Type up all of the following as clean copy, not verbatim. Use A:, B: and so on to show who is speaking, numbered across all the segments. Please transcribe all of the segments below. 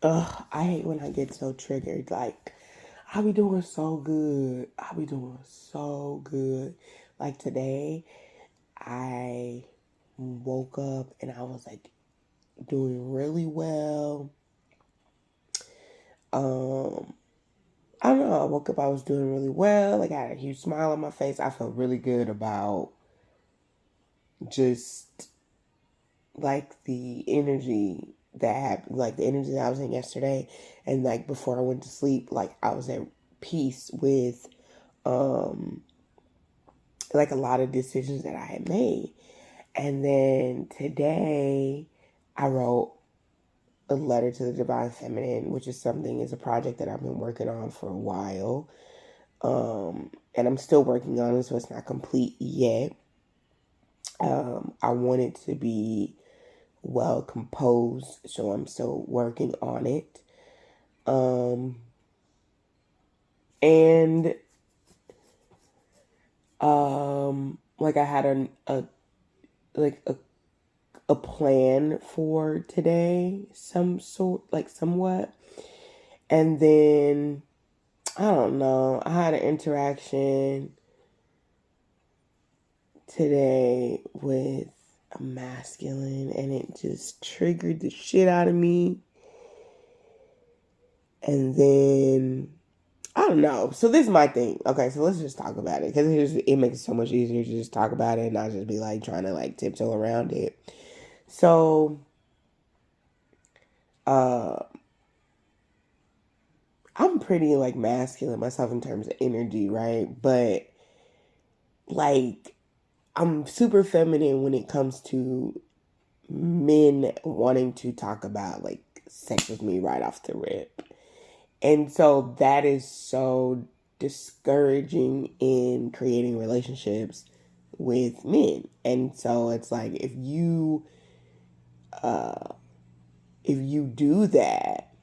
A: Ugh, I hate when I get so triggered. Like, I be doing so good. I be doing so good. Like today, I woke up and I was like doing really well. Um, I don't know. I woke up, I was doing really well. Like, I had a huge smile on my face. I felt really good about just like the energy that happened, like the energy that I was in yesterday. And like before I went to sleep, like I was at peace with um like a lot of decisions that I had made. And then today I wrote a letter to the divine feminine, which is something is a project that I've been working on for a while. And I'm still working on it, so it's not complete yet. I want it to be well composed, so I'm still working on it. Um, and like I had a like a plan for today, some sort, like somewhat, and then I don't know. I had an interaction today with a masculine, and it just triggered the shit out of me. And then I don't know. So this is my thing. Okay, so let's just talk about it because it makes it so much easier to just talk about it and not just be like trying to like tiptoe around it. So, uh, I'm pretty like masculine myself in terms of energy, right? But like I'm super feminine when it comes to men wanting to talk about like sex with me right off the rip. And so that is so discouraging in creating relationships with men. And so it's like uh if you do that,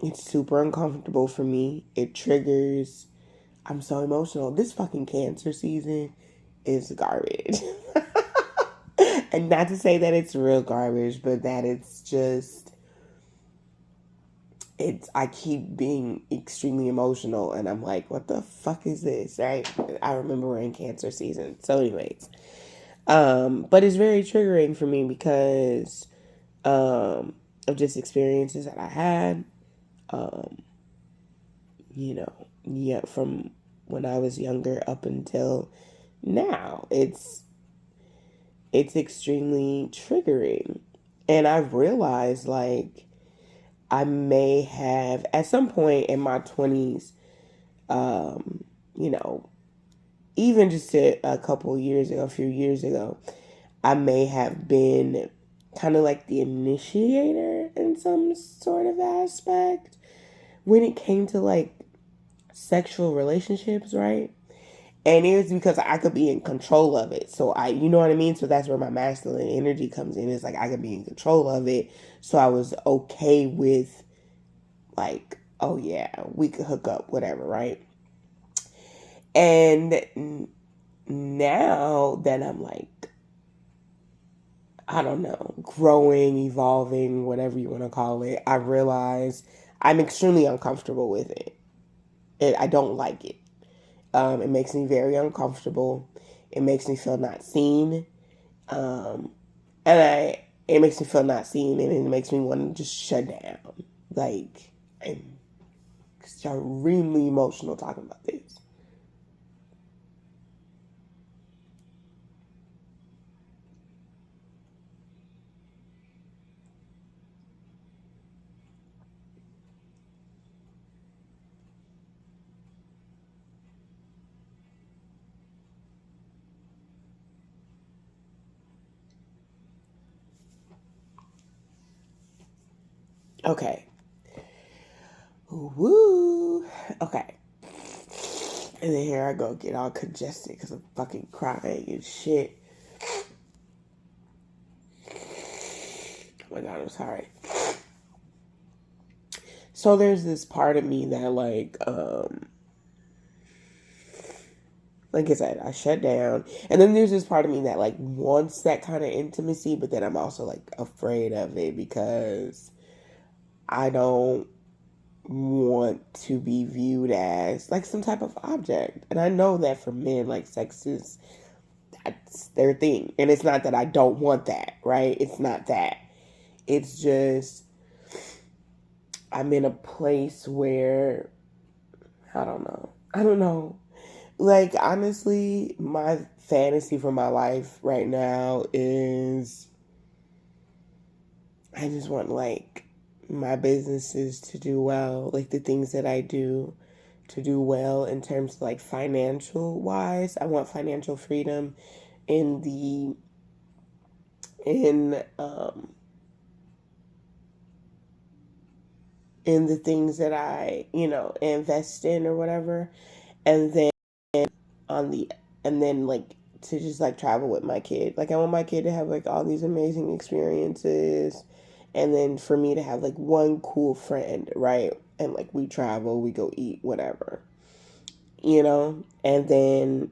A: it's super uncomfortable for me. It triggers. I'm so emotional. This fucking cancer season is garbage. And not to say that it's real garbage, but that it's just it's I keep being extremely emotional and I'm like, what the fuck is this? Right? I remember we're in cancer season. So anyways. But it's very triggering for me because of just experiences that I had. Um, yeah, from when I was younger up until now. It's extremely triggering. And I've realized like I may have at some point in my 20s, um, you know, even just a couple years ago, a few years ago, I may have been kind of like the initiator in some sort of aspect when it came to like sexual relationships, right? And it was because I could be in control of it. So you know what I mean? So that's where my masculine energy comes in. It's like I could be in control of it. So I was okay with like, oh yeah, we could hook up, whatever, right? And now that I'm like, I don't know, growing, evolving, whatever you want to call it, I realize I'm extremely uncomfortable with it. I don't like it. It makes me very uncomfortable. It makes me feel not seen. Um, and it makes me feel not seen, and it makes me want to just shut down. Like, I'm extremely emotional talking about this. Okay. Woo. Okay. And then here I go, get all congested because I'm fucking crying and shit. Oh my god, I'm sorry. So there's this part of me that like I said, I shut down. And then there's this part of me that like wants that kind of intimacy, but then I'm also like afraid of it because I don't want to be viewed as like some type of object. And I know that for men, like sex is that's their thing. And it's not that I don't want that, right? It's not that. It's just I'm in a place where I don't know. I don't know. Like honestly, my fantasy for my life right now is I just want like my businesses to do well, like the things that I do to do well in terms of like financial wise. I want financial freedom in the in um in the things that I, invest in or whatever. And then on the and then like to just like travel with my kid. Like I want my kid to have like all these amazing experiences and then for me to have like one cool friend, right? And like we travel, we go eat, whatever. And then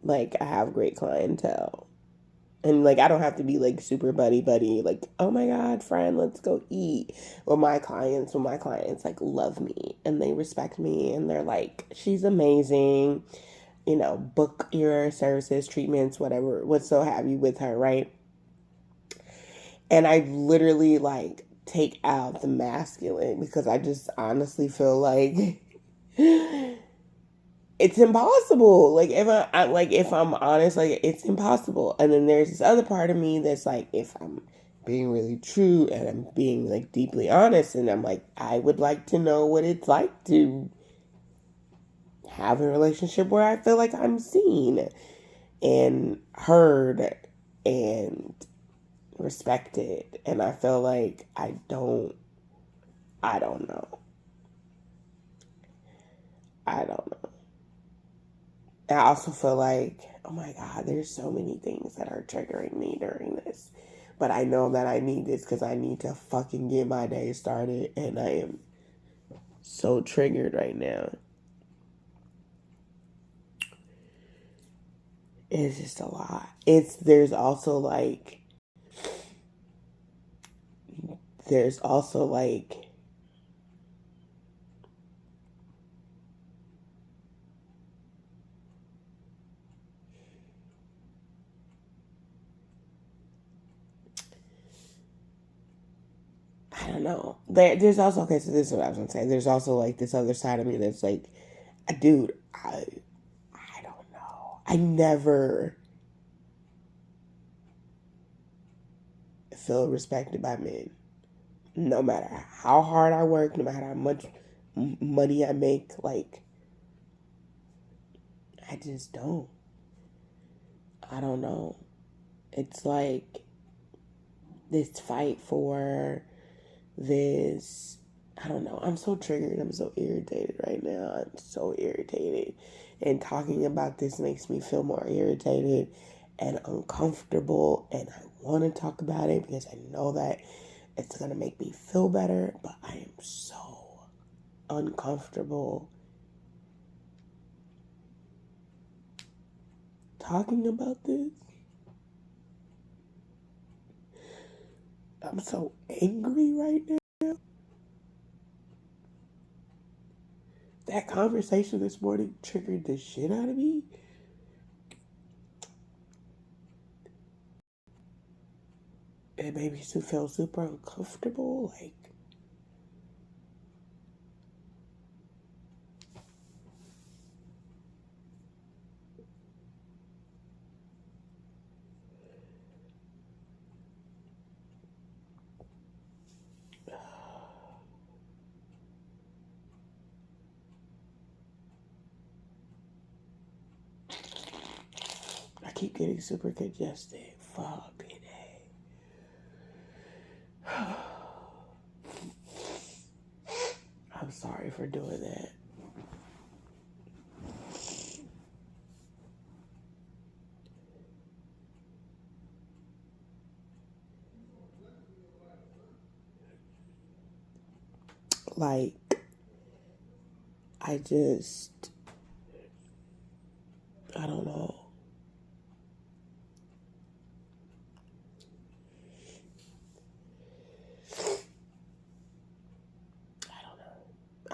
A: like I have great clientele. And like I don't have to be like super buddy buddy, like, oh my God, friend, let's go eat. When my clients like love me and they respect me and they're like, she's amazing, book your services, treatments, whatever, what so have you with her, right? And I literally like take out the masculine because I just honestly feel like it's impossible. Like if I'm honest, like it's impossible. And then there's this other part of me that's like, if I'm being really true and I'm being like deeply honest, and I'm like, I would like to know what it's like to have a relationship where I feel like I'm seen and heard and respected. And I feel like I don't know. I don't know. I also feel like, oh my God, there's so many things that are triggering me during this. But I know that I need this because I need to fucking get my day started. And I am so triggered right now. It's just a lot. There's also like, I don't know. There's also, okay, so this is what I was going to say. There's also like this other side of me that's like, dude, I don't know. I never feel respected by men. No matter how hard I work, no matter how much money I make, like, I just don't. I don't know. It's like this fight for this. I don't know. I'm so triggered. I'm so irritated right now. I'm so irritated. And talking about this makes me feel more irritated and uncomfortable. And I want to talk about it because I know that it's going to make me feel better. But I am so uncomfortable talking about this. I'm so angry right now. That conversation this morning triggered the shit out of me. It made me feel super uncomfortable. Like, I keep getting super congested. Fuck it. I'm sorry for doing that. Like, I just, I don't know.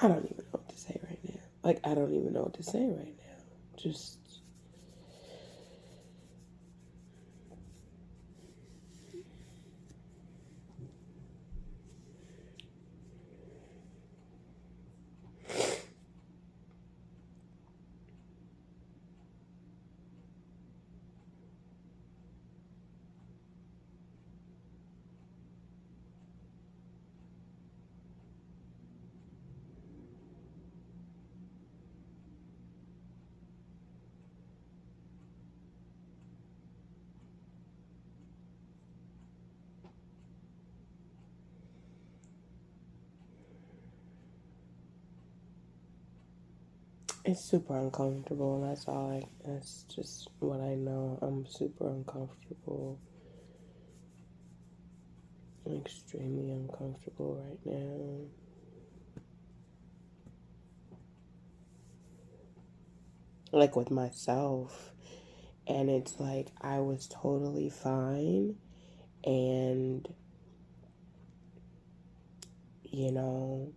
A: I don't even know what to say right now. Like, I don't even know what to say right now. Just, it's super uncomfortable. That's just what I know. I'm super uncomfortable. I'm extremely uncomfortable right now. Like with myself. And it's like I was totally fine. And, you know,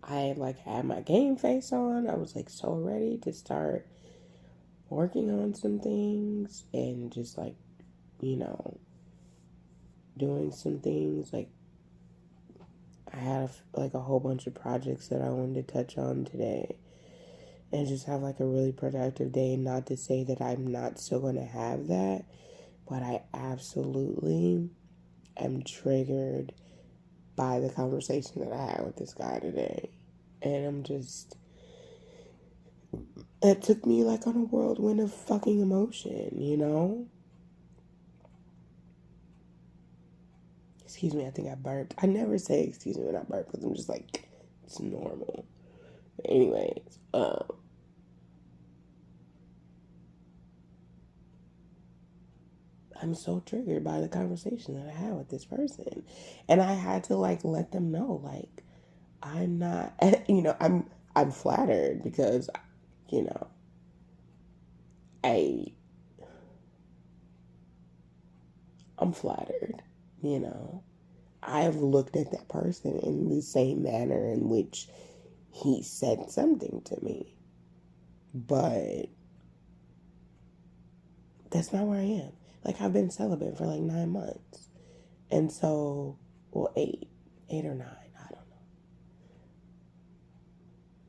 A: I like had my game face on. I was like so ready to start working on some things and just like, you know, doing some things. Like I had like a whole bunch of projects that I wanted to touch on today and just have like a really productive day. Not to say that I'm not still going to have that, but I absolutely am triggered by the conversation that I had with this guy today. And I'm just, it took me like on a whirlwind of fucking emotion, you know? Excuse me, I think I burped. I never say excuse me when I burp because I'm just like, it's normal. But anyways, I'm so triggered by the conversation that I had with this person. And I had to like let them know, like, I'm not, you know, I'm flattered because, you know, I, I'm flattered, you know. I've looked at that person in the same manner in which he said something to me. But that's not where I am. Like, I've been celibate for like 9 months. And so, well, eight or nine, I don't know.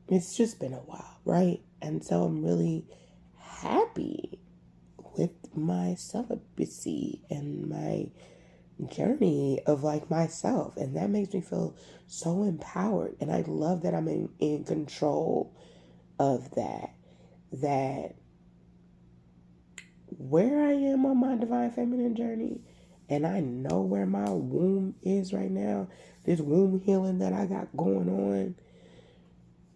A: It's just been a while, right? And so I'm really happy with my celibacy and my journey of like myself. And that makes me feel so empowered. And I love that I'm in control of that. That where I am on my divine feminine journey, and I know where my womb is right now, this womb healing that I got going on,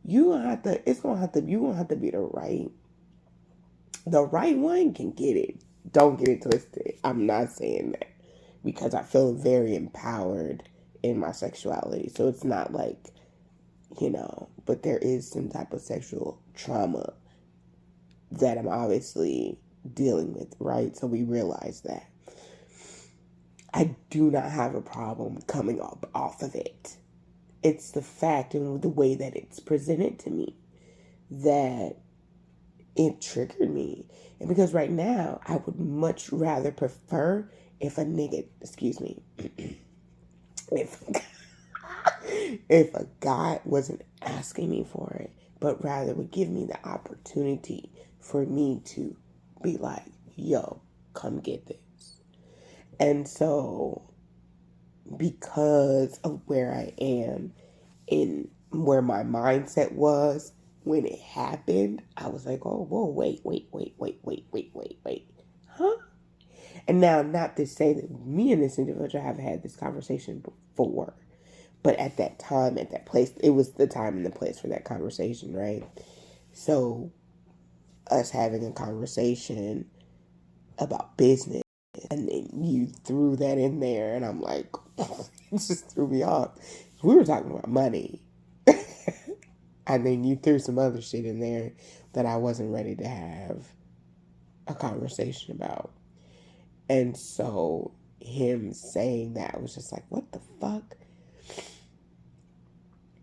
A: you gonna have to, it's gonna have to, you gonna have to be the right one can get it. Don't get it twisted. I'm not saying that because I feel very empowered in my sexuality. So it's not like, you know, but there is some type of sexual trauma that I'm obviously dealing with, right? So we realize that. I do not have a problem coming up off of it. It's the fact and the way that it's presented to me that it triggered me. And because right now, I would much rather prefer if a nigga, excuse me, if if a guy wasn't asking me for it, but rather would give me the opportunity for me to be like, yo, come get this. And so, because of where I am in where my mindset was when it happened, I was like, oh, whoa, wait. Huh? And now, not to say that me and this individual have had this conversation before, but at that time, at that place, it was the time and the place for that conversation, right? So, us having a conversation about business, and then you threw that in there, and I'm like, it just threw me off. We were talking about money. And then you threw some other shit in there that I wasn't ready to have a conversation about. And so him saying that was just like, what the fuck?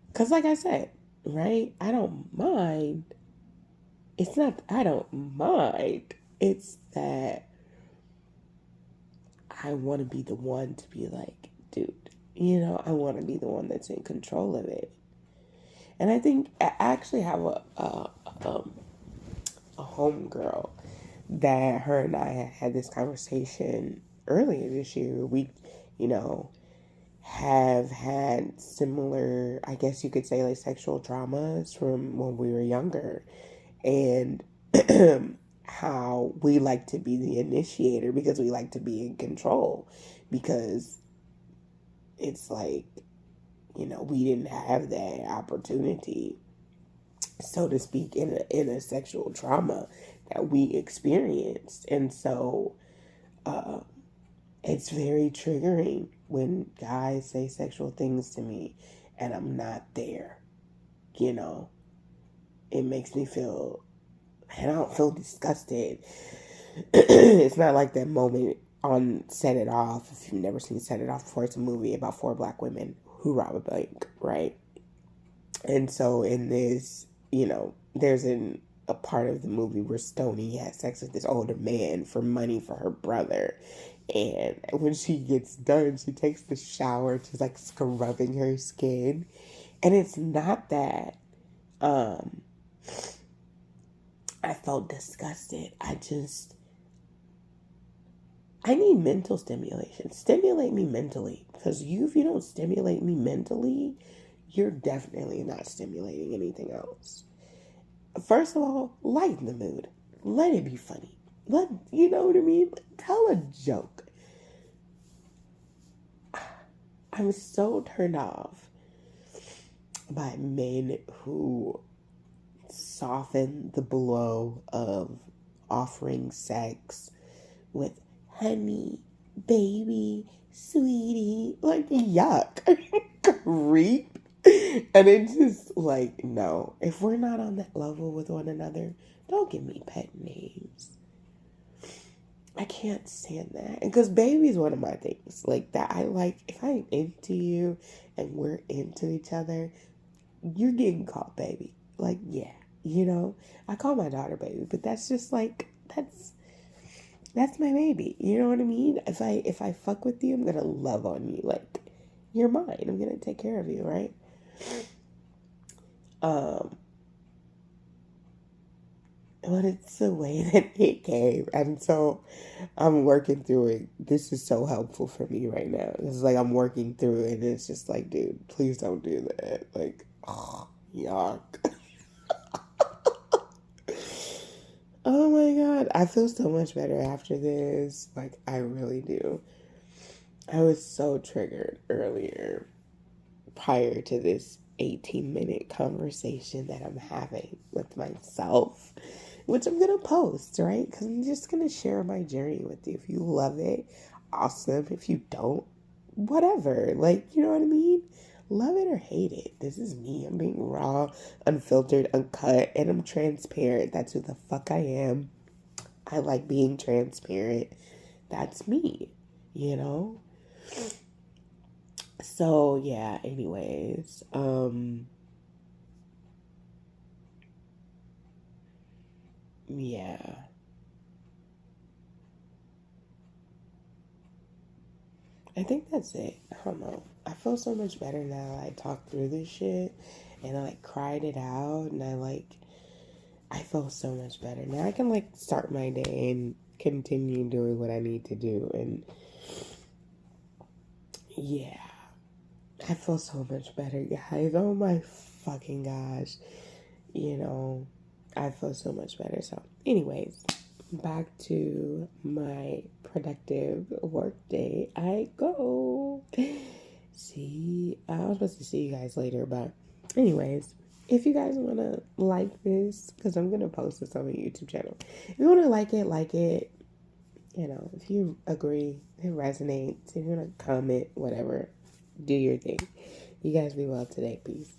A: Because, like I said, right? I don't mind. It's not, I don't mind. It's that I want to be the one to be like, dude, I want to be the one that's in control of it. And I think I actually have a homegirl that her and I had this conversation earlier this year. We, you know, have had similar, I guess you could say, like sexual traumas from when we were younger. And how we like to be the initiator because we like to be in control. Because it's like, we didn't have that opportunity, so to speak, in a sexual trauma that we experienced. And so uh, it's very triggering when guys say sexual things to me and I'm not there. You know, it makes me feel, and I don't feel disgusted. It's not like that moment on Set It Off. If you've never seen Set It Off before, it's a movie about four black women who rob a bank, right? And so in this, there's a part of the movie where Stoney has sex with this older man for money for her brother. And when she gets done, she takes the shower, she's like scrubbing her skin. And it's not that I felt disgusted. I need mental stimulation. Stimulate me mentally. Because if you don't stimulate me mentally, you're definitely not stimulating anything else. First of all, lighten the mood. Let it be funny. You know what I mean? Tell a joke. I'm so turned off by men who soften the blow of offering sex with honey, baby, sweetie. Like, yuck. Creep. And it's just like, no. If we're not on that level with one another, don't give me pet names. I can't stand that. Because baby is one of my things. Like, that I like, if I'm into you and we're into each other, you're getting called baby. Like, yeah. I call my daughter baby, but that's just like, that's my baby. You know what I mean? If I fuck with you, I'm gonna love on you. Like, you're mine. I'm gonna take care of you, right? But it's the way that it came. And so I'm working through it. This is so helpful for me right now. It's like I'm working through it and it's just like, dude, please don't do that. Like, oh, yuck. Oh my God. I feel so much better after this. Like, I really do. I was so triggered earlier prior to this 18-minute conversation that I'm having with myself, which I'm going to post, right? Because I'm just going to share my journey with you. If you love it, awesome. If you don't, whatever. Like, you know what I mean? Love it or hate it. This is me. I'm being raw, unfiltered, uncut, and I'm transparent. That's who the fuck I am. I like being transparent. That's me, you know? So, yeah, anyways, yeah. I think that's it. I don't know. I feel so much better now. I talked through this shit and I like cried it out and I feel so much better. Now I can like start my day and continue doing what I need to do. And yeah, I feel so much better, guys. Oh my fucking gosh. You know, I feel so much better. So, anyways, back to my productive work day. I go. See, I was supposed to see you guys later, but anyways, if you guys want to like this, because I'm going to post this on my YouTube channel. If you want to like it, if you agree, it resonates, if you want to comment, whatever, do your thing. You guys be well today. Peace.